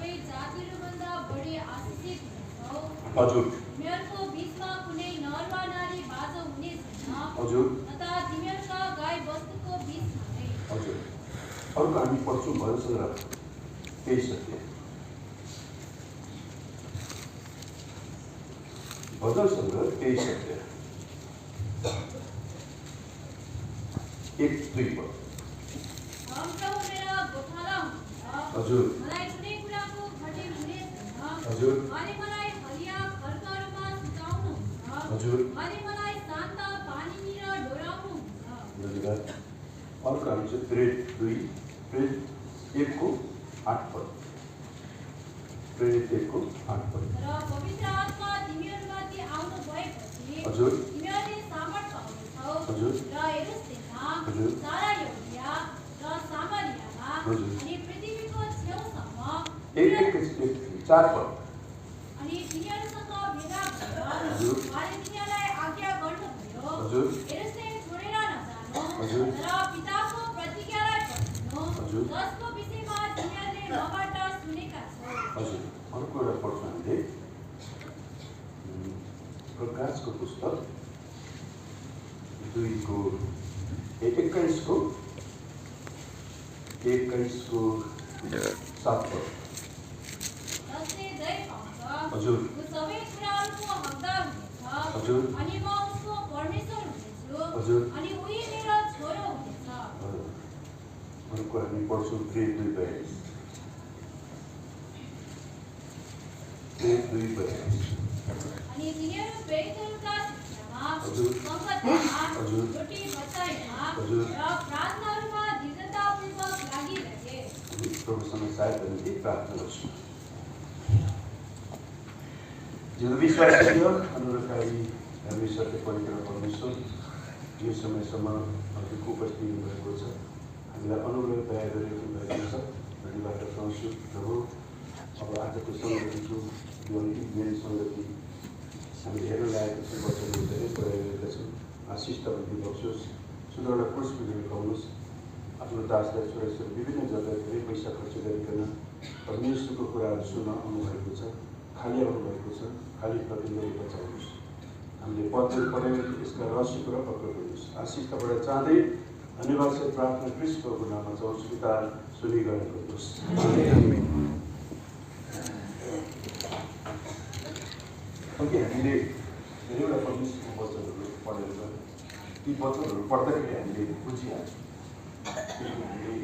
सबै जातिहरूभन्दा बढी आशिषित हुनेछौ। हजुर तिमीहरूको बीचमा कुनै नर वा नारी बाँझो हुने छैन, हजुर तथा तिमीहरूका गाई बस्तुको बीचमा नै। हजुर अर्को हामी पढ्छौँ भजन सङ्ग्रह 23 अध्याय। भजन सङ्ग्रह 23 अध्याय 1-2 पद। प्रभु मेरा गोठाला हुनुहुन्छ, हजुर मलाई कुनै कुराको घटी हुने छैन। हजुर उहाँले मलाई हरिया खड्काहरूमा सुताउनुहुन्छ, हजुर उहाँले मलाई शान्त पानीनिर डोराउनुहुन्छ। धन्यवाद। अर्को हामी चाहिँ प्रेरित 2 प्रेरित 1 को 8 पद। प्रेरित 1 को 8 पद। र पवित्र आत्मा तिमीहरूमाथि आउनु भएपछि हजुर तिमीहरूले सामर्थ पाउनेछौ। हजुर र यरुशलेममा, हजुर सारा यहुदिया र सामरियामा हजुर अनि पृथ्वीको छेउसम्म 4 पद। अनि तिनीहरूसँग भेला भएर हजुर उहाँले तिनीहरूलाई आज्ञा गर्नुभयो, हजुर यरुशलेम छोडेर नजानु, हजुर तर पिताको प्रतिज्ञालाई पर्खिनु, हजुर जसको विषयमा तिमीहरूले मबाट सुनेका छौ। हजुर अर्को एउटा पढ्छौँ हामीले प्रकाशको पुस्तक 2 को 21 को 7 पद। जसले जय पाउँछ, हजुर ऊ सबै कुराहरूको हकदार हुनेछ। हजुर अनि म उसको परमेश्वर हुनेछु, हजुर अनि उही मेरो छोरो हुनेछ। अर्को हामी पढ्छौँ प्रेरित 2:42। प्रेरित 2:42। अनि तिनीहरू प्रेरितहरूका शिक्षामा, हजुर सङ्गतमा, हजुर रोटी बचाइमा हजुर र प्रार्थनाहरूमा दृढतापूर्वक लागिरहे। प्रभुसँग सहायता निम्ति प्रार्थना गर्छौँ। जिउँदो विश्वासी अनुरोधकारी हामी सत्य पवित्र परमेश्वर, यो समयसम्म हजुरको उपस्थिति भएको छ। हामीलाई अनुग्रह दया गरेको भएको छ। धन्यवाद पाउँछु प्रभु। अब आजको सङ्गतिको यो मेरी सङ्गति हामीले हेर्न लागेको छ, वचनहरू धेरै पुऱ्याइरहेका छौँ। आशिष तपाईँले बक्सोस्, सुदौडा पुरुष खुवाउनुहोस्। आफ्नो दासलाई छोडेर विभिन्न जग्गा धेरै पैसा खर्च गरिकन परमेश्वरको कुराहरू सुन्न आउनुभएको छ, खाली आउनुभएको छ। खाली प्रतिले बचाउनुहोस्। हामीले पदहरू पढायो यसका रहस्य कुरा पक्का गर्नुहोस्। आशिष तपाईँलाई चाहँदै धन्यवाद छ प्रार्थना क्रिस्टको नाममा चाहन्छु। पिता सुनि गर्ने गर्नुहोस्। अघि हामीले धेरैवटा परमेश्वरको वचनहरू पढेर ती वचनहरू पढ्दाखेरि हामीले बुझिहाल्छौँ। हामीले